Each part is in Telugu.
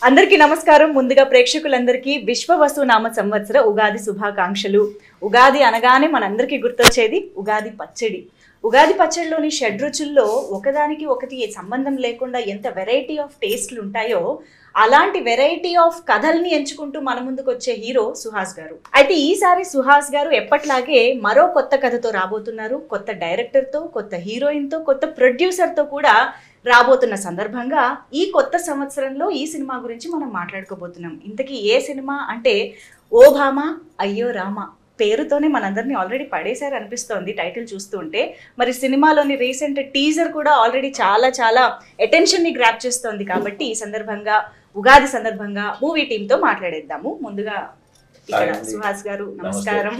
అందరికీ నమస్కారం. ముందుగా ప్రేక్షకులందరికీ విశ్వవసు నామ సంవత్సర ఉగాది శుభాకాంక్షలు. ఉగాది అనగానే మనందరికీ గుర్తొచ్చేది ఉగాది పచ్చడి. ఉగాది పచ్చడిలోని షడ్రుచుల్లో ఒకదానికి ఒకటి సంబంధం లేకుండా ఎంత వెరైటీ ఆఫ్ టేస్ట్లు ఉంటాయో అలాంటి వెరైటీ ఆఫ్ కథల్ని ఎంచుకుంటూ మన ముందుకు వచ్చే హీరో సుహాస్ గారు. అయితే ఈసారి సుహాస్ గారు ఎప్పట్లాగే మరో కొత్త కథతో రాబోతున్నారు. కొత్త డైరెక్టర్తో, కొత్త హీరోయిన్తో, కొత్త ప్రొడ్యూసర్తో కూడా రాబోతున్న సందర్భంగా ఈ కొత్త సంవత్సరంలో ఈ సినిమా గురించి మనం మాట్లాడుకోబోతున్నాం. ఇంతకీ ఏ సినిమా అంటే ఓ భామ అయ్యో రామ పేరుతోనే మనందరినీ ఆల్రెడీ పడేశారు అనిపిస్తోంది టైటిల్ చూస్తూ ఉంటే. మరి సినిమాలోని రీసెంట్ టీజర్ కూడా ఆల్రెడీ చాలా అటెన్షన్ని గ్రాప్ చేస్తోంది. కాబట్టి ఈ సందర్భంగా ఉగాది సందర్భంగా మూవీ టీంతో మాట్లాడేద్దాము. ముందుగా ఇక్కడ సుహాస్ గారు నమస్కారం.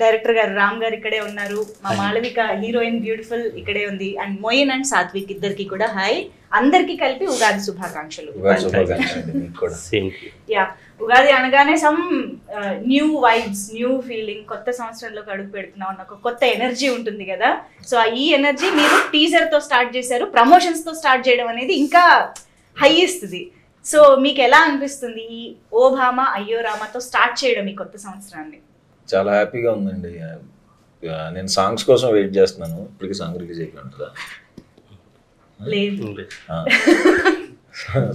డైరెక్టర్ గారు రామ్ గారు ఇక్కడే ఉన్నారు. మా మాళవిక హీరోయిన్ బ్యూటిఫుల్ ఇక్కడే ఉంది. అండ్ మోయిన్ అండ్ సాత్విక్ ఇద్దరికి కూడా హాయ్. అందరికి కలిపి ఉగాది శుభాకాంక్షలు. యా, ఉగాది అనగానే some new vibes, new feeling, కొత్త సంవత్సరంలోకి అడుగు పెడుతున్నాం అన్న ఒక కొత్త ఎనర్జీ ఉంటుంది కదా. సో ఈ ఎనర్జీ మీరు టీజర్ తో స్టార్ట్ చేశారు. ప్రమోషన్స్ తో స్టార్ట్ చేయడం అనేది ఇంకా హై ఇస్తుంది. సో మీకు ఎలా అనిపిస్తుంది ఈ ఓ భామ అయ్యో రామతో స్టార్ట్ చేయడం ఈ కొత్త సంవత్సరాన్ని? చాలా హ్యాపీగా ఉందండి. నేను సాంగ్స్ కోసం వెయిట్ చేస్తున్నాను. ఇప్పటికి సాంగ్ రిలీజ్ అయిపోయిందా? లేదు,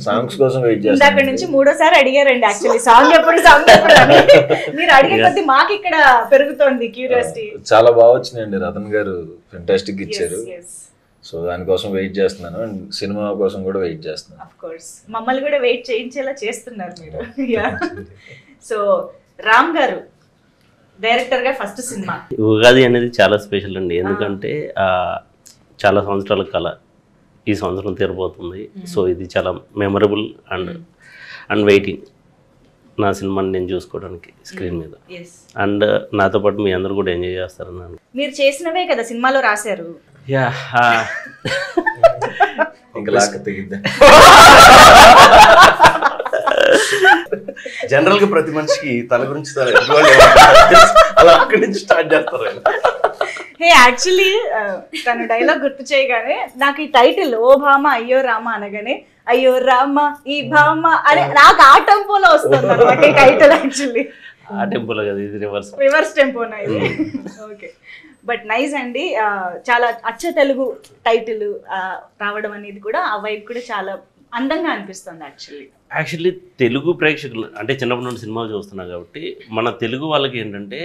సాంగ్స్ కోసం వెయిట్ చేస్తాను. అక్కడ నుంచి మూడోసారి అడిగారండి యాక్చువల్లీ సాంగ్ ఎప్పుడు అని. మీరు అడిగే కొద్ది మాకు ఇక్కడ పెరుగుతోంది క్యూరియాసిటీ. చాలా బాగా వచ్చినాయండి. రతన్ గారు ఫెంటాస్టిక్ ఇచ్చారు. సో దానికోసం వెయిట్ చేస్తున్నాను. అండ్ సినిమా కోసం కూడా వెయిట్ చేస్తున్నాను. ఆఫ్ కోర్స్ మమ్మల్ని కూడా వెయిట్ చేయించేలా చేస్తున్నారు మీరు. సో రామ్ గారు డైరెక్టర్ గా ఫస్ట్ సినిమా ఉగాది అనేది చాలా స్పెషల్ అండి. ఎందుకంటే చాలా సంవత్సరాల కళ ఈ సంవత్సరం తీరబోతుంది. సో ఇది చాలా మెమరబుల్ అండ్ వెయిటింగ్ నా సినిమాని నేను చూసుకోవడానికి స్క్రీన్ మీద. అండ్ నాతో పాటు మీ అందరూ కూడా ఎంజాయ్ చేస్తారన్నాను. మీరు చేసినవే కదా సినిమాలో రాశారు. యా, జనరల్ గా ప్రతి మనిషికి తన గురించి అలా అక్కడి నుంచి స్టార్ట్ చేస్తారు. హే యాక్చువల్లీ తను డైలాగ్ గుర్తు చేయగానే నాకు ఈ టైటిల్ ఓ భామ అయ్యో రామ అనగానే అయ్యో రామ ఈ భామ అని నాకు ఆ టెంపోలో వస్తుంది అనమాట ఈ టైటిల్. యాక్చువల్లీ ఆ టెంపోలో కదా, ఇది రివర్స్ టెంపోనా ఇది? ఓకే, బట్ నైస్ అండి. చాలా అచ్చ తెలుగు టైటిల్ రావడం అనేది కూడా ఆ వైపు కూడా చాలా అందంగా అనిపిస్తుంది. యాక్చువల్లీ తెలుగు ప్రేక్షకులు అంటే చిన్నప్పటి నుండి సినిమాలు చూస్తున్నాం కాబట్టి మన తెలుగు వాళ్ళకి ఏంటంటే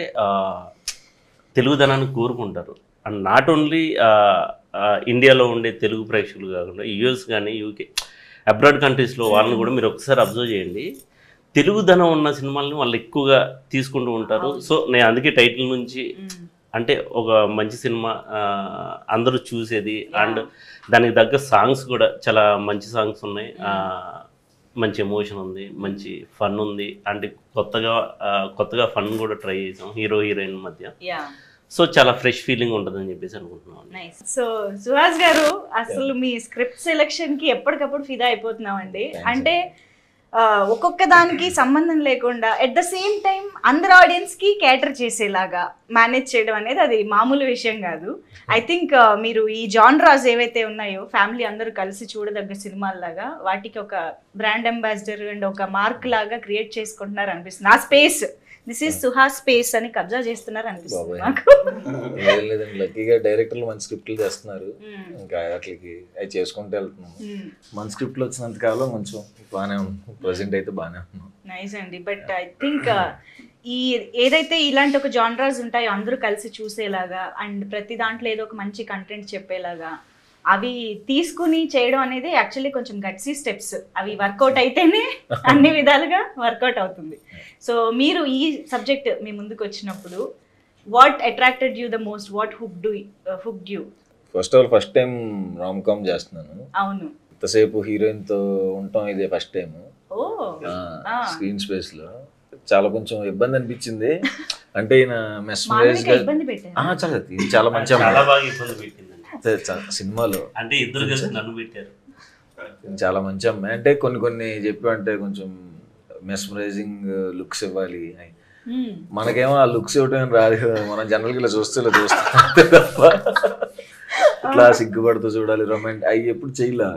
తెలుగుదనాన్ని కోరుకుంటారు. అండ్ నాట్ ఓన్లీ ఇండియాలో ఉండే తెలుగు ప్రేక్షకులు కాకుండా యూఎస్ కానీ యూకే అబ్రాడ్ కంట్రీస్లో వాళ్ళని కూడా మీరు ఒకసారి అబ్జర్వ్ చేయండి. తెలుగుదనం ఉన్న సినిమాలని వాళ్ళు ఎక్కువగా తీసుకుంటూ ఉంటారు. సో నేను అందుకే టైటిల్ నుంచి అంటే ఒక మంచి సినిమా అందరూ చూసేది. అండ్ దానికి తగ్గ సాంగ్స్ కూడా చాలా మంచి సాంగ్స్ ఉన్నాయి. మంచి ఎమోషన్ ఉంది, మంచి ఫన్ ఉంది. అంటే కొత్తగా ఫన్ కూడా ట్రై చేసాం హీరో హీరోయిన్ మధ్య. సో చాలా ఫ్రెష్ ఫీలింగ్ ఉంటుందని చెప్పేసి అనుకుంటున్నాం. సో సుహాస్ గారు అసలు మీ స్క్రిప్ట్ సెలెక్షన్ కి ఎప్పటికప్పుడు ఫిదా అయిపోతున్నామండి. అంటే ఒక్కొక్క దానికి సంబంధం లేకుండా ఎట్ ద సేమ్ టైం అందరు ఆడియన్స్ కి క్యాటర్ చేసేలాగా మేనేజ్ చేయడం అనేది అది మామూలు విషయం కాదు. ఐ థింక్ మీరు ఈ జాన్రాస్ ఏవైతే ఉన్నాయో ఫ్యామిలీ అందరూ కలిసి చూడదగ్గ సినిమాల్లాగా వాటికి ఒక బ్రాండ్ అంబాసిడర్ అండ్ ఒక మార్క్ లాగా క్రియేట్ చేసుకుంటున్నారు అనిపిస్తుంది. ఆ space this is Suhas space అని కబ్జా చేస్తున్నారు అనిపిస్తుంది నాకు. లేదండి, లక్కీగా డైరెక్టర్లు మంచి స్క్రిప్ట్లు చేస్తున్నారు. ఇంకా వాటికి అవి చేసుకుంటూ వెళ్తున్నాం. మన స్క్రిప్ట్లు వచ్చినంత కాలం కొంచెం బాగానే ఉన్నాం. ప్రెసెంట్ అయితే బాగానే ఉన్నాం. నైస్ అండి. బట్ ఐ థింక్ ఈ ఏదైతే ఇలాంటి ఒక జాన్రాస్ ఉంటాయో అందరూ కలిసి చూసేలాగా అండ్ ప్రతి దాంట్లో ఏదో ఒక మంచి కంటెంట్ చెప్పేలాగా అవి తీసుకుని చేయడం అనేది యాక్చువల్లీ కొంచెం గట్సీ స్టెప్స్. అవి వర్కౌట్ అయితేనే అన్ని విధాలుగా వర్కౌట్ అవుతుంది. సో మీరు ఈ సబ్జెక్ట్ మీ ముందుకు వచ్చినప్పుడు what attracted you the most? What hooked you? First time rom com చేస్తున్నాను. అవును, ఇంతసేపు హీరోయిన్ తో ఉంటాం, ఇదే ఫస్ట్ టైం స్క్రీన్ స్పేస్ లో. చాలా కొంచెం ఇబ్బంది అనిపించింది. అంటే ఈయన మెస్మరైజ్ గా చాలా మంచి సినిమాలో అంటే ఇద్దరు కలిసి నన్ను పెట్టారు. చాలా మంచి అమ్మాయి. అంటే కొన్ని చెప్పి అంటే కొంచెం మెస్మరైజింగ్ లుక్స్ ఇవ్వాలి. మనకేమో ఆ లుక్స్ ఇవ్వటం రాదు కదా. మనం జనరల్గా ఇలా చూస్తే తప్ప ఇట్లా సిగ్గుపడుతూ చూడాలి రొమాంటిక్ అవి ఎప్పుడు చేయలే.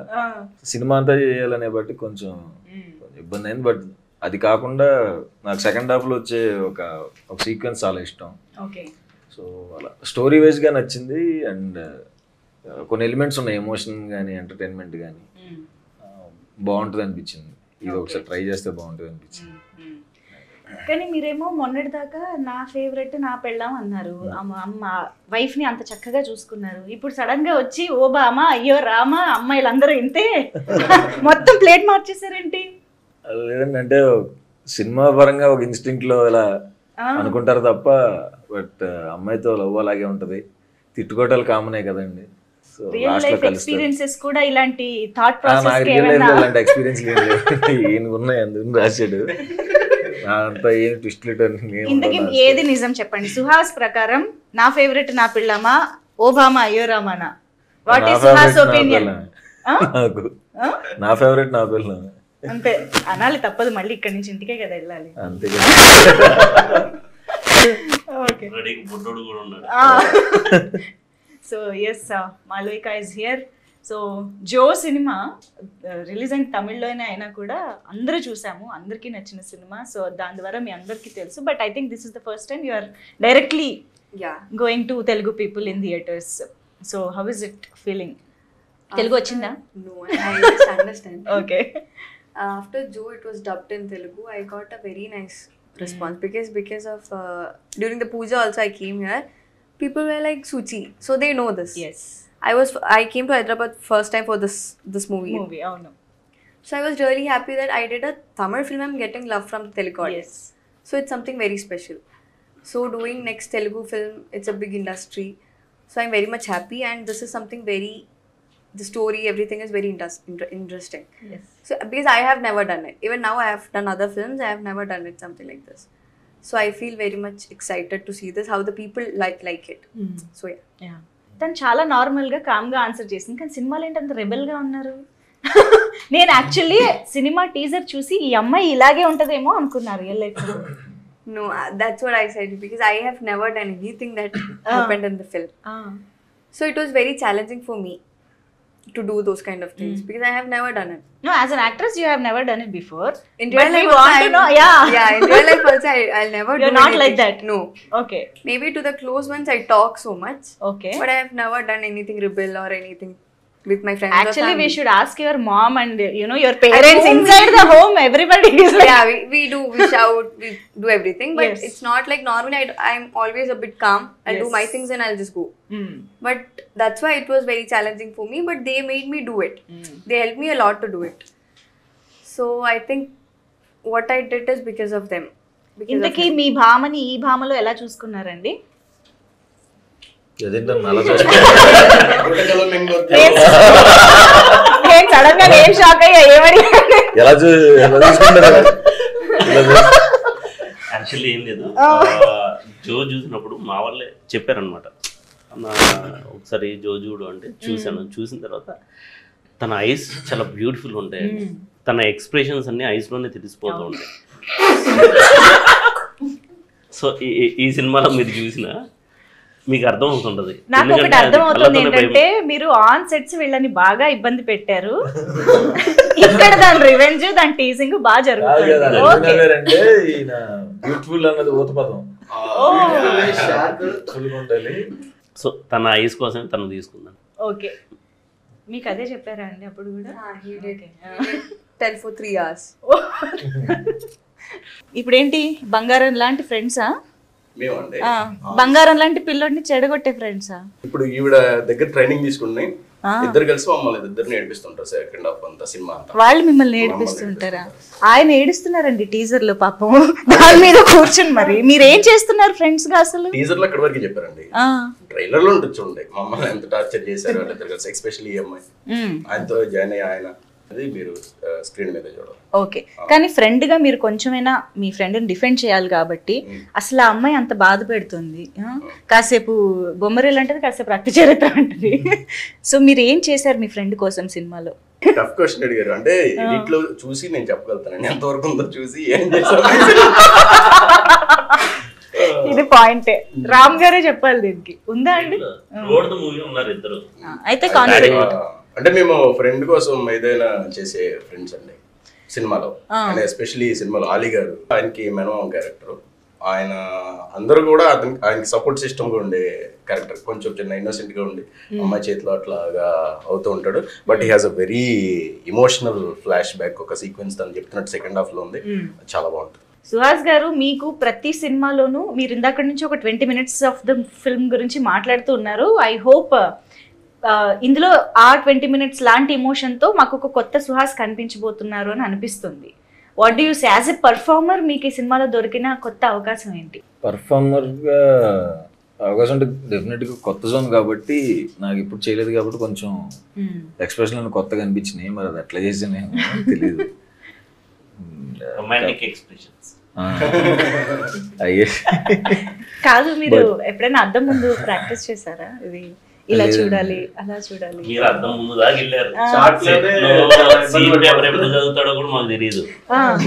సినిమా అంతా చేయాలనే బట్టి కొంచెం ఇబ్బంది అయింది. బట్ అది కాకుండా నాకు సెకండ్ హాఫ్లో వచ్చే ఒక సీక్వెన్స్ చాలా ఇష్టం. సో అలా స్టోరీ వైజ్గా నచ్చింది. అండ్ కొన్ని ఎలిమెంట్స్ ఉన్నాయి, ఎమోషన్ కానీ ఎంటర్టైన్మెంట్ కానీ బాగుంటుంది అనిపించింది. ఇది ఒకసారి ట్రై చేస్తే బాగుంటుంది అనిపించింది. కానీ మీరేమో మొన్నటి దాకా నా ఫేవరెట్ నా పెళ్ళాం అన్నారు, అమ్మ వైఫ్ని అంత చక్కగా చూసుకున్నారు. ఇప్పుడు సడన్ గా వచ్చి ఓ బామా అయ్యో రామా అమ్మాయిలందరూ ఇంతే మొత్తం ప్లేట్ మార్చేసారేంటి? లేదండి, అంటే సినిమా పరంగా ఒక ఇన్స్టింక్ట్ లో ఇలా అనుకుంటారు తప్ప, బట్ అమ్మాయితో లవ్ అలాగే ఉంటది, తిట్టుకోవటాలు కామనే కదండి. సో రియల్ లైఫ్ ఎక్స్పీరియన్సెస్ కూడా ఇలాంటి థాట్ ప్రాసెస్ నాకు రియల్ లైఫ్ లో ఇలాంటి ఎక్స్పీరియన్స్ లేదు. ఈయన ఉన్నాయి అందుకు రాశాడు. అంతా ఏం ట్విస్ట్ ఇంతకీ ఏది నిజం చెప్పండి సుహాస్ ప్రకారం? నా ఫేవరెట్ నా పిల్లమా ఓ బామా అయ్యో రామానా? What is Suhas opinion? నాకు నా ఫేవరెట్ నా పిల్ల అంతే అనాలి, తప్పదు. మళ్ళీ ఇక్కడి నుంచి ఇంటికే కదా వెళ్ళాలి. అంతే. So yes Malavika is here. So Joe cinema release అయిన తమిళ్లోనే అయినా కూడా అందరూ చూసాము, అందరికీ నచ్చిన సినిమా. సో దాని ద్వారా మీ అందరికీ తెలుసు. But I think this is the first time you are directly going to Telugu people in theatres. So how is it feeling? Telugu వచ్చిందా? No, I just understand. Okay. After Joe, it was dubbed in Telugu. I got a very nice response because of during the puja also I came here. People were like Suchi, so they know this. Yes. I came to Hyderabad first time for this movie. అవును. So I was really happy that I did a Tamil film. I'm getting love from the Telugu audience. Yes. So it's something very special. So doing next Telugu film, it's a big industry. So I'm very much happy, and this is something very. The story, everything is very interesting. Yes. So because I have never done it. Even now I have done other films, I have never done it something like this. So I feel very much excited to see this, how the people like it. So yeah. తను చాలా నార్మల్గా కామ్గా ఆన్సర్ చేసింది, కానీ సినిమాలో ఏంటి అంత రెబెల్గా ఉన్నారు? నేను యాక్చువల్లీ సినిమా టీజర్ చూసి ఈ అమ్మాయి ఇలాగే ఉంటుందేమో అనుకున్నారు రియల్ లైఫ్లో. No, that's what I said because I have never done anything that happened in the film. So it was very challenging for me to do those kind of things because I have never done it. No, as an actress you have never done it before. In real life we want to know, yeah, in real life also I'll never You're do not anything. like that. No. Okay. Maybe to the close ones I talk so much. Okay. But I have never done anything rebel or anything with my friends. Actually we should ask your mom and your parents inside the home. Everybody is like yeah, we do, we shout, we do everything, but Yes. it's not like normally I'm always a bit calm. I'll do Yes. my things and I'll just go. But that's why it was very challenging for me, but they made me do it. They helped me a lot to do it. So I think what I did is because of them. ఇంతకీ మీ భామని ఈ భామలో ఎలా చూసుకున్నారండి? నేను సడన్ గా ఏం షాక్ అయ్యా, ఏమని యాక్చువల్లీ ఏం లేదు, జో చూసినప్పుడు మా వాళ్ళే చెప్పారనమాట, ఒకసారి జో చూడు అంటే చూశాను. చూసిన తర్వాత తన ఐస్ చాలా బ్యూటిఫుల్ ఉంటాయి, తన ఎక్స్ప్రెషన్స్ అన్ని ఐస్లోనే తెలిసిపోతూ ఉంటాయి. సో ఈ సినిమాలో మీరు చూసిన మీకు అర్థం అవుతుంటది. నాకు ఒకటి అర్థం అవుతుంది ఏంటంటే మీరు ఆన్ సెట్స్ వీళ్ళని బాగా ఇబ్బంది పెట్టారు, ఇక్కడ దాని రివెంజ్ దాని టీజింగ్ బాగా జరుగుతుంది. సో తన ఐస్ కోసమే తను తీసుకుందాం. ఓకే, మీకు అదే చెప్పారా అండి అప్పుడు కూడా? he did tell for 3 hours. ఇప్పుడేంటి బంగారం లాంటి ఫ్రెండ్సా? మేమండి బంగారం లాంటి పిల్లోడిని చెడగొట్టే ఫ్రెండ్సా? ఇప్పుడు ఈవిడ దగ్గర ట్రైనింగ్ తీసుకుని ఇద్దరు కలిసి మమ్మల్ని ఇద్దరిని ఏడిపిస్తుంటారు సెకండ్ హాఫ్ అంతా సినిమా అంతా. వాళ్ళు మిమ్మల్ని ఏడిపిస్తుంటారా? ఆయన ఏడుస్తున్నారండి టీజర్ లో పాపం, దాని మీద కూర్చుని. మరి మీరేం చేస్తున్నారు ఫ్రెండ్స్ గా అసలు? టీజర్ లో అక్కడ వరకు చెప్పారండి, ట్రైలర్ లో ఉంటుంది చూడండి మమ్మల్ని ఎంత టార్చర్ చేశారు వాళ్ళిద్దరు కలిసి, ఎస్పెషల్లీ ఈ అమ్మాయి. ఆయనతో జాయిన్ అయ్యి ఆయన అది మీరు స్క్రీన్ మీద చూడాలి. ఓకే, కానీ ఫ్రెండ్ గా మీరు కొంచెమైనా మీ ఫ్రెండ్ ని డిఫెండ్ చేయాలి కాబట్టి అసలు ఆ అమ్మాయి అంత బాధ పెడుతుంది, కాసేపు బొమ్మరీలు అంటది, కాసేపు రక్త చరిత్ర అంటది. సో మీరు ఏం చేశారు మీ ఫ్రెండ్ కోసం సినిమాలో? టఫ్ క్వశ్చన్ అడిగారు. అంటే ఎడిట్ లో చూసి నేను చెప్పగలుగుతాను ఎంతవరకు ఉందో చూసి ఏం చేశాను. ఇది పాయింటే. రామ్ గారే చెప్పాలి దీనికి. ఉందా అండి? మూవీ ఉన్నారు ఇద్దరు. అయితే కాన్సెప్ట్ అంటే మేము ఫ్రెండ్ కోసం ఏదైనా చేసే ఫ్రెండ్స్ అండి సినిమాలో. అండ్ ఎస్పెషల్లీ ఈ సినిమాలో ఆలీ గారు, ఆయనకి మెనవం క్యారెక్టర్, ఆయన అందరూ కూడా ఆయనకి సపోర్ట్ సిస్టమ్ గా ఉండే క్యారెక్టర్. కొంచెం చిన్న ఇన్నోసెంట్ గా ఉండి అమ్మాయి చేతిలో అట్లాగా అవుతూ ఉంటాడు. But he has a very emotional flash back, ఒక సీక్వెన్స్ తను చెప్తున్నట్టు సెకండ్ హాఫ్ లో ఉంది, చాలా బాగుంటుంది. సుహాస్ గారు, మీకు ప్రతి సినిమాలోనూ మీరు ఇందాక నుంచి ఒక 20 minutes ఆఫ్ ద ఫిల్మ్ గురించి మాట్లాడుతూ ఉన్నారు. ఐ హోప్ ఇందులో ఆ 20 minutes లాంటి ఎమోషన్తో మాకు ఒక కొత్త సుహాస్ కనిపించబోతున్నారు అని అనిపిస్తుంది. What do you say as a performer, మీకు ఈ సినిమాలో దొరికిన కొత్త అవకాశం ఏంటి? పర్ఫార్మర్గా అవకాశం అంటే డెఫినెట్గా కొత్త జోన్ కాబట్టి, నాకు ఇప్పుడు చేయలేదు కాబట్టి కొంచెం ఎక్స్ప్రెషన్ కొత్తగా అనిపించినాయి. మరి అది ఎట్లా చేసాను తెలియదు. రొమాంటిక్ ఎక్స్ప్రెషన్స్ అయ్యే కాదు, మీరు ఎప్పుడైనా అద్దం ముందు ప్రాక్టీస్ చేశారా? ఇది ఇలా చూడాలి, అలా చూడాలి. మీరు అర్థం ముందు దాకా వెళ్ళారు. ఎప్పుడు చదువుతాడో కూడా మాకు తెలియదు.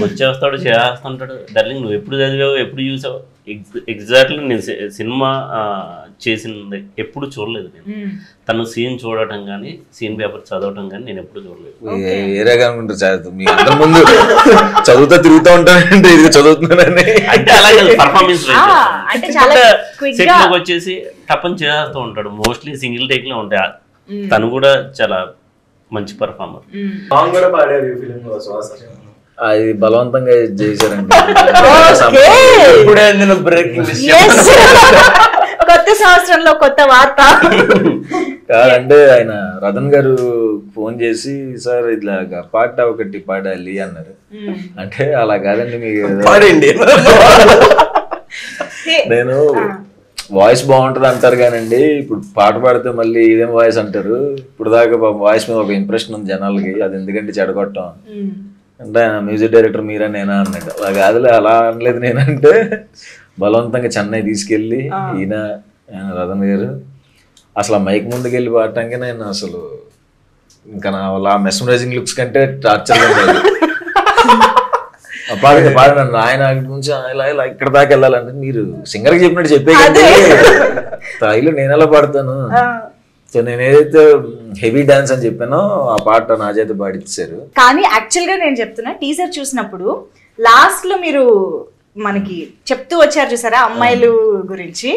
వచ్చేస్తాడు, చేస్తుంటాడు. డార్లింగ్ నువ్వు ఎప్పుడు చదివావు, ఎప్పుడు చూసావు? ఎగ్జాక్ట్లీ నేను సినిమా చేసింది ఎప్పుడు చూడలేదు. నేను తను సీన్ చూడటం కానీ సీన్ పేపర్ చదవటం కానీ నేను ఎప్పుడు చూడలేదు. ఏరేగా అనుకుంటారు మీ అందరి ముందు చదువుతా తిరుగుతూ ఉంటానంటే ఇది చదువుతున్నానని. అంటే అలాగే పర్ఫార్మెన్స్ అంటే చాలా సెట్ లోకి వచ్చేసి టపన్ చేస్తూ ఉంటాడు. మోస్ట్లీ సింగిల్ టేక్ లో ఉంటాయి. తను కూడా చాలా మంచి పర్ఫార్మర్. అది బలవంతంగా చేశారండి. కొత్త సంవత్సరంలో కొత్త వార్త కాదంటే, ఆయన రతన్ గారు ఫోన్ చేసి సార్ ఇట్లాగా పాట ఒకటి పాడాలి అన్నారు. అంటే అలా కాదండి, మీకు నేను వాయిస్ బాగుంటది అంటారు కానండి, ఇప్పుడు పాట పాడితే మళ్ళీ ఇదేం వాయిస్ అంటారు. ఇప్పుడు దాకా వాయిస్ మీద ఒక ఇంప్రెషన్ ఉంది జనాలకి, అది ఎందుకంటే చెడగొట్టం అంటే ఆయన మ్యూజిక్ డైరెక్టర్ మీరా నేనా అన్నాడు. అలా కాదులే, అలా అనలేదు. నేనంటే బలవంతంగా చెన్నై తీసుకెళ్ళి ఈయన రతన్ గారు అసలు ఆ మైక్ ముందుకు వెళ్ళి పాడటానికి నేను అసలు ఇంకా నా వాళ్ళ మెస్మరైజింగ్ లుక్స్ కంటే టార్చర్గా ఉండేది. పాడినాను ఆయన నుంచి ఇలా ఇలా ఇక్కడ దాకా వెళ్ళాలంటే మీరు సింగర్కి చెప్పినట్టు చెప్పే స్థాయిలో నేను ఎలా పాడతాను. సో నేను ఏదైతే హెవీ డాన్స్ అని చెప్పానో ఆ పాట నా చేత పాడిచ్చారు. కానీ యాక్చువల్ గా నేను చెప్తున్నా, టీజర్ చూసినప్పుడు లాస్ట్ లో మీరు మనకి చెప్తూ వచ్చారు చూసారా అమ్మాయిలు గురించి,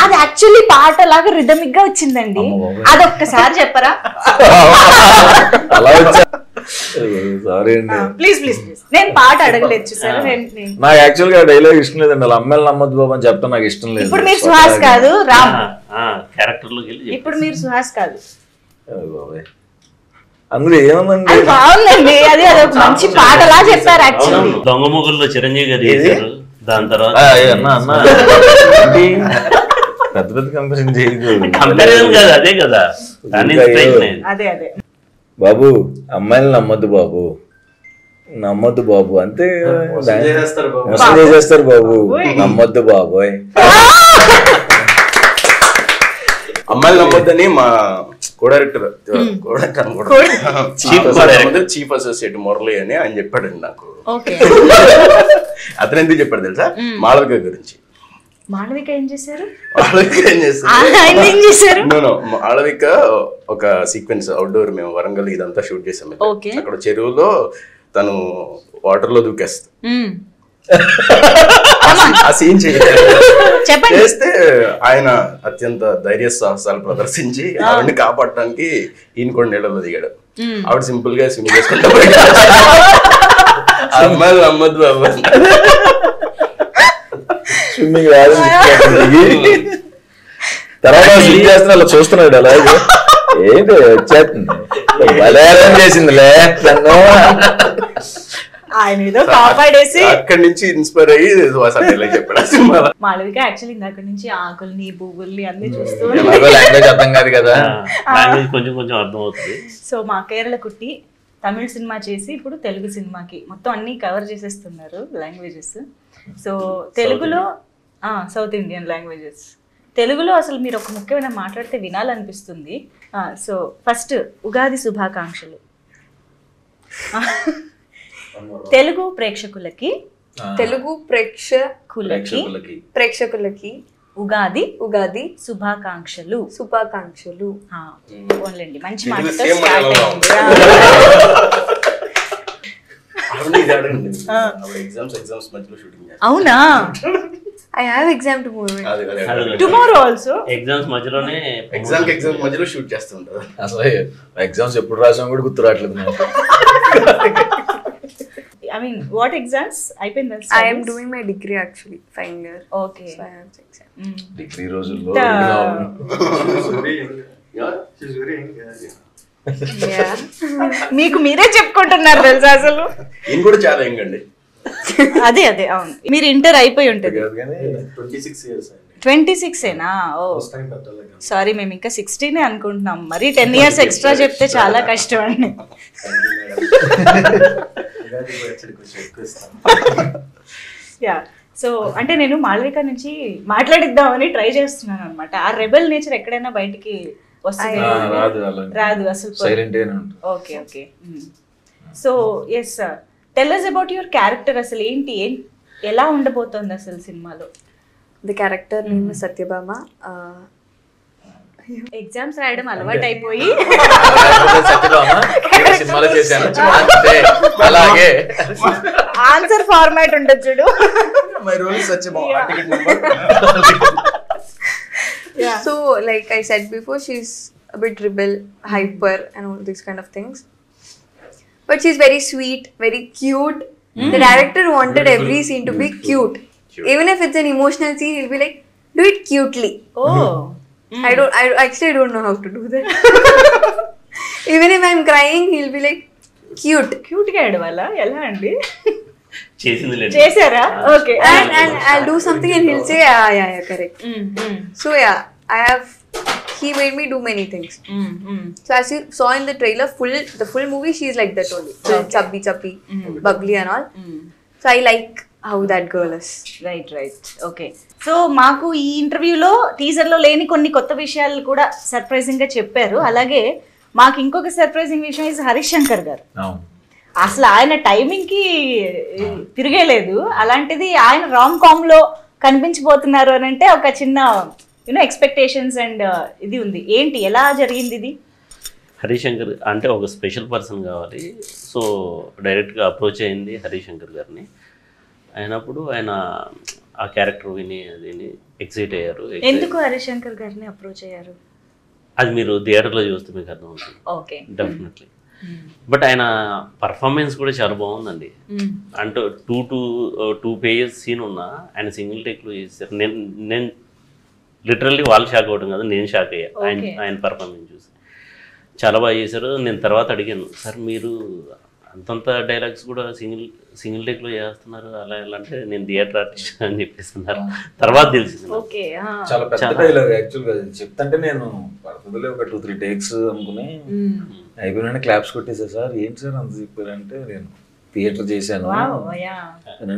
అది యాక్చువల్లీ పాట లాగా రిథమిక్ గా వచ్చిందండి. అదొక్కసారి చెప్పరా? అలా సారీ అండి, ప్లీజ్ ప్లీజ్ ప్లీజ్. నేను పాట అడగలేదు చూసారా. నాకు యాక్చువల్ గా డైలాగ్ ఇష్టం లేదండి. అలా అమ్మాయిలు నమ్మద్దు బాబు అని చెప్తాను, నాకు ఇష్టం లేదు. ఇప్పుడు మీరు సుహాస్ కాదు, రామ్. క్యారెక్టర్ లోకి వెళ్ళి ఇప్పుడు మీరు సుహాస్ కాదు. అందులో ఏముందండి, బాగుందండి. అది అదొక మంచి పాటలా చెప్పారు యాక్చువల్లీ. దొంగ మొగుల్లో చిరంజీవి గారు చేశారు. దాని తర్వాత పెద్ద పెద్ద కంపెనీ చేయదు. కంపారిజన్ కాదు, అదే కదా. అదే అదే బాబు అమ్మాయిలు నమ్మద్దు బాబు, నమ్మొద్దు బాబు అంతే. చేసేస్తారు బాబు, నమ్మొద్దు బాబోయ్. అమ్మాయిలు నమ్మొద్దని మా డైరెక్టర్ చీఫ్ అసోసియేట్ మురళి అని ఆయన చెప్పాడండి నాకు. అతను ఎందుకు చెప్పాడు తెలుసా? మాళవిక గురించి. మాళవిక ఏం చేశారు? మాళవిక ఒక సీక్వెన్స్ అవుట్డోర్, మేము వరంగల్ ఇదంతా షూట్ చేసాం. అక్కడ చెరువులో తను వాటర్ లో దూకేస్తుంది. ఆ సీన్ చేస్తే ఆయన అత్యంత ధైర్య సాహసాలు ప్రదర్శించి ఆవిడని కాపాడటానికి ఈయన కూడా నీళ్ళలో దిగాడు. ఆవిడ సింపుల్ గా స్విమ్ చేసుకుంటా అమ్మాయిలు నమ్మద్దు బాబు, స్విమ్మింగ్ తర్వాత స్విమ్ చేస్తున్నా అలా చూస్తున్నాడు. అలాగే ఏంటి వచ్చేస్తుంది బలయాలం చేసిందిలే ఆయన ఏదో కాపాడేసి అక్కడి నుంచి ఇన్స్పైర్ అయ్యి చెప్పాడు సినిమాలో. మాళవిక యాక్చువల్లీ ఇందాక నుంచి ఆకుల్ని పువ్వుల్ని అన్ని చూస్తూ లాంగ్వేజ్ అర్థం కాదు కదా, కొంచెం కొంచెం అర్థం అవుతుంది. సో మా కేరళ కుట్టి తమిళ సినిమా చేసి ఇప్పుడు తెలుగు సినిమాకి మొత్తం అన్ని కవర్ చేసేస్తున్నారు లాంగ్వేజెస్. సో తెలుగులో సౌత్ ఇండియన్ లాంగ్వేజెస్, తెలుగులో అసలు మీరు ఒక ముఖ్యమైన మాట్లాడితే వినాలనిపిస్తుంది. సో ఫస్ట్ ఉగాది శుభాకాంక్షలు తెలుగు ప్రేక్షకులకి. తెలుగు ప్రేక్షకులకి ఉగాది శుభాకాంక్షలు. ఓన్లండి మంచి ఇది మాటతో same స్టార్ట్ అయింది. అయింది. ఎగ్జామ్స్ మధ్యలో షూటింగ్ అవునా? I have exam tomorrow. Tomorrow also exams మధ్యలోనే ఎగ్జామ్ మధ్యలో షూట్ చేస్తుంటారు. అసలు ఎగ్జామ్స్ ఎప్పుడు రాసాం కూడా గుర్తు రావట్లేదు నాకు. I mean, what exams? అయిపోయిందా? I am doing my degree actually, final year. Okay. So I have exam. Degree రోజుల్లో Yeah. మీకు మీరే చెప్పుకుంటున్నారు తెలుసా అసలు. ఈయన కూడా చాలా యంగ్ అండి. అదే అవును. మీరు ఇంటర్ అయిపోయి ఉంటుంది. కాదు కానీ 26 years అండి. 26 ఏనా? ఓ సారీ, మేము ఇంకా 16 అనుకుంటున్నాం. మరి 10 years ఎక్స్ట్రా చెప్తే చాలా కష్టం అండి. యా, సో అంటే నేను మాళవిక నుంచి మాట్లాడిద్దామని ట్రై చేస్తున్నాను అనమాట. ఆ రెబెల్ నేచర్ ఎక్కడైనా బయటికి వస్తుంది? రాదు అసలు. Silent. Okay. So yes sir, tell us about your character. అసలు ఏంటి, ఎలా ఉండబోతోంది అసలు సినిమాలో? The character name is Satyabama. Exams రాయడం అలవాటు అయిపోయి సినిమాలో చేశాను అంతే, అలాగే ఆన్సర్ ఫార్మాట్ ఉంటుంది చూడు. My role is Satyabama. Ticket number. Yeah. So, like I said before, she's a bit rebel, hyper, and all these kind of things. But she's very sweet, very cute. The director wanted every scene to be cute. Even if it's an emotional scene, he'll be like, do it cutely. Oh. I actually don't know how to do that. Even if I'm crying, he'll be like, cute. Cute గా ఏడవాలా? ఎలా అండి? చేసింది చేశారా? Okay. And I'll do something and he'll say, yeah, correct. So yeah, he made me do many things. So as you saw in the trailer, the full movie, she's like that only. Chubby, bubbly and all. So I like how that girl is. Right. Okay. So మాకు ఈ ఇంటర్వ్యూలో టీజర్లో లేని కొన్ని కొత్త విషయాలు కూడా సర్ప్రైజింగ్ గా చెప్పారు. అలాగే మాకు ఇంకొక సర్ప్రైజింగ్ విషయం ఇస్ హరీష్ శంకర్ గారు. అసలు ఆయన టైమింగ్ కి తిరిగేలేదు. అలాంటిది ఆయన రామ్ కామ్ లో కనిపించబోతున్నారు అని అంటే ఒక చిన్న ఎక్స్పెక్టేషన్స్ అండ్ ఇది ఉంది. ఏంటి, ఎలా జరిగింది ఇది? హరిశంకర్ అంటే ఒక స్పెషల్ పర్సన్ కావాలి. సో డైరెక్ట్గా అప్రోచ్ అయింది హరిశంకర్ గారిని. అయినప్పుడు ఆయన ఆ క్యారెక్టర్ విని ఎక్సైట్ అయ్యారు. ఎందుకు హరీష్ శంకర్ గారిని అప్రోచ్ అయ్యారు? అది మీరు థియేటర్లో చూస్తే మీకు అర్థం అవుతుంది. Okay, definitely. బట్ ఆయన పర్ఫార్మెన్స్ కూడా చాలా బాగుందండి. అంటే టూ పేజెస్ సీన్ ఉన్నా ఆయన సింగిల్ టేక్లో చేశారు. నేను లిటరల్లీ వాళ్ళు షాక్ అవ్వడం కదా, నేను షాక్ అయ్యా ఆయన పర్ఫార్మెన్స్ చూసి. చాలా బాగా చేశారు. నేను తర్వాత అడిగాను, సార్ మీరు అంతంత డైలాగ్స్ కూడా సింగిల్ టేక్లో చేస్తున్నారు అలా ఎలా అంటే, నేను థియేటర్ ఆర్టిస్ట్ అని చెప్పేస్తున్నారు. తర్వాత తెలిసింది. చాలా పెద్ద డైలాగ్ యాక్చువల్గా చెప్తుంటే నేను పడుతుందిలే ఒక 2-3 టేక్స్ అనుకుని అయిపోయినా క్లాప్స్ కొట్టేసా. సార్ ఏంటి సార్ అంత చెప్పారంటే, నేను థియేటర్ చేశాను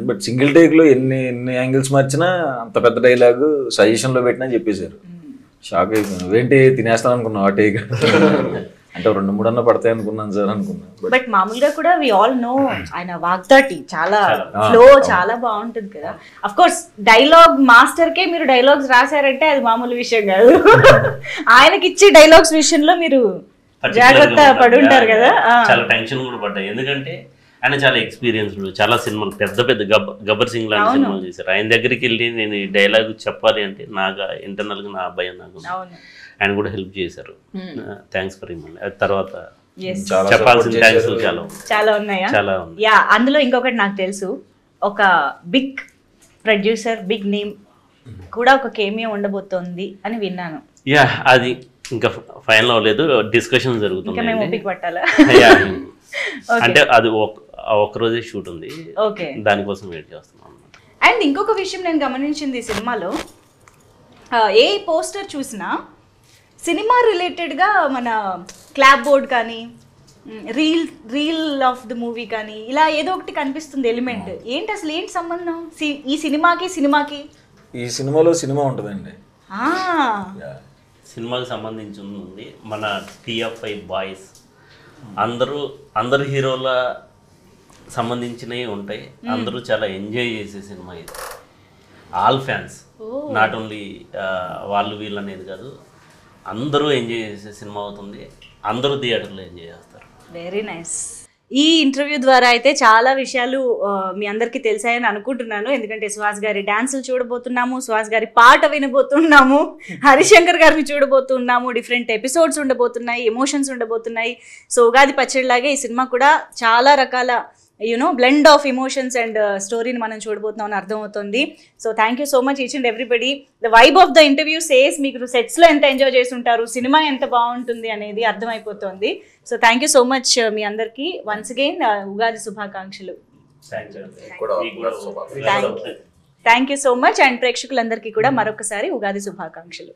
బట్ సింగిల్ టేక్ లో ఎన్ని యాంగిల్స్ మార్చినా అంత పెద్ద డైలాగ్ సజెషన్ లో పెట్టినా చెప్పేశారు. షాక్ అయిపోయాను. ఏంటి తినేస్తాను అనుకున్నా ఆ టేక్ అంటే 2-3 పడతాయి అనుకున్నాను సార్ అనుకున్నాను. బట్ మామూలుగా కూడా వి ఆల్ నో ఆయన వాగ్దాటి చాలా ఫ్లో చాలా బాగుంటుంది కదా. అఫ్ కోర్స్ డైలాగ్ మాస్టర్ కే మీరు డైలాగ్స్ రాశారంటే అది మామూలు విషయం కాదు. ఆయనకి ఇచ్చే డైలాగ్స్ విషయంలో మీరు జాగ్రత్త పడి ఉంటారు కదా. చాలా టెన్షన్ కూడా పడ్డాయి. ఎందుకంటే ఆయన చాలా ఎక్స్పీరియన్స్డ్, చాలా సినిమాలు పెద్ద గబ్బర్ సింగ్ లాంటి సినిమాలు చేశారు. ఆయన దగ్గరికి వెళ్ళి నేను ఈ డైలాగ్ చెప్పాలి అంటే నాకు ఇంటర్నల్గా నా అబ్బాయి నాకు ఆయన కూడా హెల్ప్ చేశారు. Thanks for him. తర్వాత చెప్పాల్సిన థ్యాంక్స్ చాలా ఉన్నాయా? చాలా ఉన్నాయి. యా, అందులో ఇంకొకటి నాకు తెలుసు, ఒక బిగ్ ప్రొడ్యూసర్ బిగ్ నేమ్ కూడా ఒక కేమియో ఉండబోతోంది అని విన్నాను. యా, అది ఇంకా ఫైనల్ అవ్వలేదు, డిస్కషన్ జరుగుతుంది. మేము ఓపిక పట్టాలా? అంటే అది ఒక్కరోజే షూట్ ఉంది, దానికోసం వెయిట్ చేస్తున్నాం అన్నమాట. అండ్ ఇంకొక విషయం నేను గమనించింది ఈ సినిమాలో, ఏ పోస్టర్ చూసినా సినిమా రిలేటెడ్గా మన క్లాప్ బోర్డ్ కానీ రీల్ ఆఫ్ ద మూవీ కానీ ఇలా ఏదో ఒకటి కనిపిస్తుంది ఎలిమెంట్. ఏంటి అసలు, ఏంటి సంబంధం ఈ సినిమాకి? ఈ సినిమాలో సినిమా ఉంటుందండి. సినిమాకి సంబంధించి ఉంది. మన TF5 బాయ్స్ అందరూ హీరోల సంబంధించినవి ఉంటాయి. అందరూ చాలా ఎంజాయ్ చేసే సినిమా ఇది. ఆల్ ఫ్యాన్స్, నాట్ ఓన్లీ వాళ్ళు వీళ్ళు అనేది కాదు, అందరూ ఎంజాయ్ చేసే సినిమా అవుతుంది. అందరూ థియేటర్లో ఎంజాయ్ చేస్తారు. Very nice. ఈ ఇంటర్వ్యూ ద్వారా అయితే చాలా విషయాలు మీ అందరికీ తెలిసాయని అనుకుంటున్నాను. ఎందుకంటే సుహాస్ గారి డాన్సులు చూడబోతున్నాము, సుహాస్ గారి పాట వినబోతున్నాము, హరిశంకర్ గారిని చూడబోతున్నాము, డిఫరెంట్ ఎపిసోడ్స్ ఉండబోతున్నాయి, ఎమోషన్స్ ఉండబోతున్నాయి. సో ఉగాది పచ్చడిలాగే ఈ సినిమా కూడా చాలా రకాల బ్లెండ్ ఆఫ్ ఎమోషన్స్ అండ్ స్టోరీని మనం చూడబోతున్నాం అని అర్థమవుతుంది. So thank you so much each and everybody. The vibe of the interview says మీకు సెట్స్లో ఎంత ఎంజాయ్ చేసి ఉంటారు, సినిమా ఎంత బాగుంటుంది అనేది అర్థమైపోతుంది. So thank you so much మీ అందరికీ వన్స్ అగైన్ ఉగాది శుభాకాంక్షలు. Thank you so much. And ప్రేక్షకులందరికీ కూడా మరొకసారి ఉగాది శుభాకాంక్షలు.